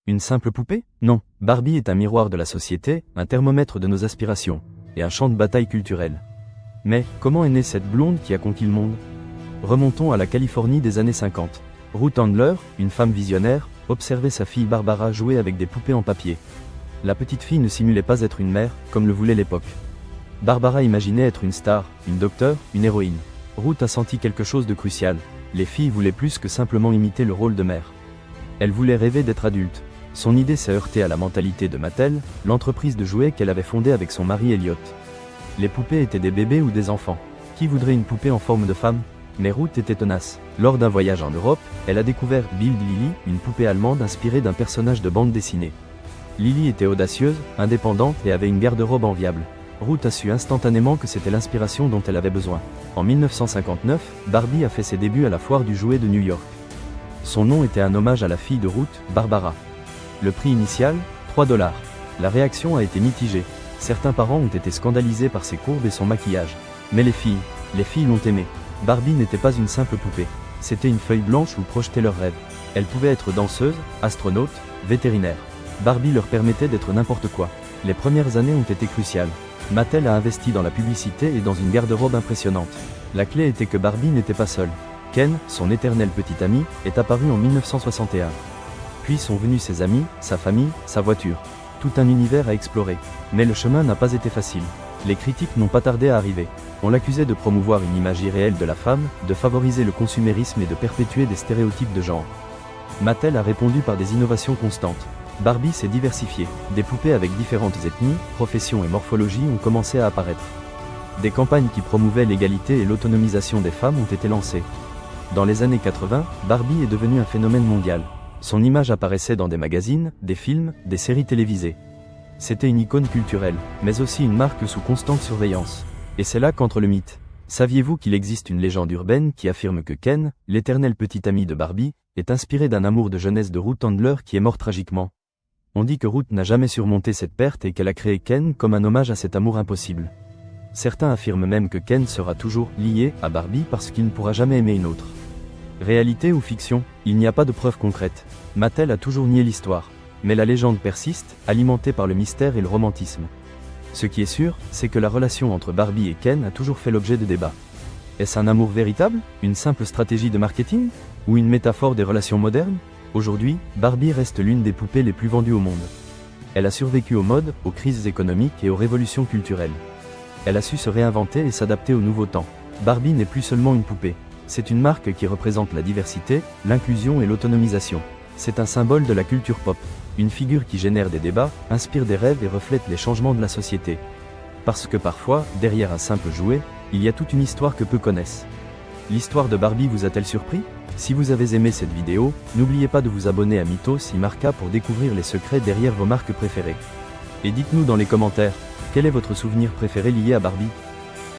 Une simple poupée? Non, Barbie est un miroir de la société, un thermomètre de nos aspirations, et un champ de bataille culturel. Mais, comment est née cette blonde qui a conquis le monde? Remontons à la Californie des années 50. Ruth Handler, une femme visionnaire, observait sa fille Barbara jouer avec des poupées en papier. La petite fille ne simulait pas être une mère, comme le voulait l'époque. Barbara imaginait être une star, une docteure, une héroïne. Ruth a senti quelque chose de crucial. Les filles voulaient plus que simplement imiter le rôle de mère. Elles voulaient rêver d'être adultes. Son idée s'est heurtée à la mentalité de Mattel, l'entreprise de jouets qu'elle avait fondée avec son mari Elliot. Les poupées étaient des bébés ou des enfants. Qui voudrait une poupée en forme de femme? Mais Ruth était tenace. Lors d'un voyage en Europe, elle a découvert Build Lily, une poupée allemande inspirée d'un personnage de bande dessinée. Lily était audacieuse, indépendante et avait une garde-robe enviable. Ruth a su instantanément que c'était l'inspiration dont elle avait besoin. En 1959, Barbie a fait ses débuts à la foire du jouet de New York. Son nom était un hommage à la fille de Ruth, Barbara. Le prix initial, $3. La réaction a été mitigée. Certains parents ont été scandalisés par ses courbes et son maquillage. Mais les filles l'ont aimé. Barbie n'était pas une simple poupée. C'était une feuille blanche où projetaient leurs rêves. Elle pouvait être danseuse, astronaute, vétérinaire. Barbie leur permettait d'être n'importe quoi. Les premières années ont été cruciales. Mattel a investi dans la publicité et dans une garde-robe impressionnante. La clé était que Barbie n'était pas seule. Ken, son éternel petit ami, est apparu en 1961. Puis sont venus ses amis, sa famille, sa voiture. Tout un univers à explorer. Mais le chemin n'a pas été facile. Les critiques n'ont pas tardé à arriver. On l'accusait de promouvoir une image irréelle de la femme, de favoriser le consumérisme et de perpétuer des stéréotypes de genre. Mattel a répondu par des innovations constantes. Barbie s'est diversifiée. Des poupées avec différentes ethnies, professions et morphologies ont commencé à apparaître. Des campagnes qui promouvaient l'égalité et l'autonomisation des femmes ont été lancées. Dans les années 80, Barbie est devenue un phénomène mondial. Son image apparaissait dans des magazines, des films, des séries télévisées. C'était une icône culturelle, mais aussi une marque sous constante surveillance. Et c'est là qu'entre le mythe. Saviez-vous qu'il existe une légende urbaine qui affirme que Ken, l'éternel petit ami de Barbie, est inspiré d'un amour de jeunesse de Ruth Handler qui est mort tragiquement? On dit que Ruth n'a jamais surmonté cette perte et qu'elle a créé Ken comme un hommage à cet amour impossible. Certains affirment même que Ken sera toujours lié à Barbie parce qu'il ne pourra jamais aimer une autre. Réalité ou fiction, il n'y a pas de preuves concrètes. Mattel a toujours nié l'histoire. Mais la légende persiste, alimentée par le mystère et le romantisme. Ce qui est sûr, c'est que la relation entre Barbie et Ken a toujours fait l'objet de débats. Est-ce un amour véritable? Une simple stratégie de marketing? Ou une métaphore des relations modernes? Aujourd'hui, Barbie reste l'une des poupées les plus vendues au monde. Elle a survécu aux modes, aux crises économiques et aux révolutions culturelles. Elle a su se réinventer et s'adapter aux nouveaux temps. Barbie n'est plus seulement une poupée. C'est une marque qui représente la diversité, l'inclusion et l'autonomisation. C'est un symbole de la culture pop. Une figure qui génère des débats, inspire des rêves et reflète les changements de la société. Parce que parfois, derrière un simple jouet, il y a toute une histoire que peu connaissent. L'histoire de Barbie vous a-t-elle surpris? Si vous avez aimé cette vidéo, n'oubliez pas de vous abonner à Mythos et Marca pour découvrir les secrets derrière vos marques préférées. Et dites-nous dans les commentaires, quel est votre souvenir préféré lié à Barbie?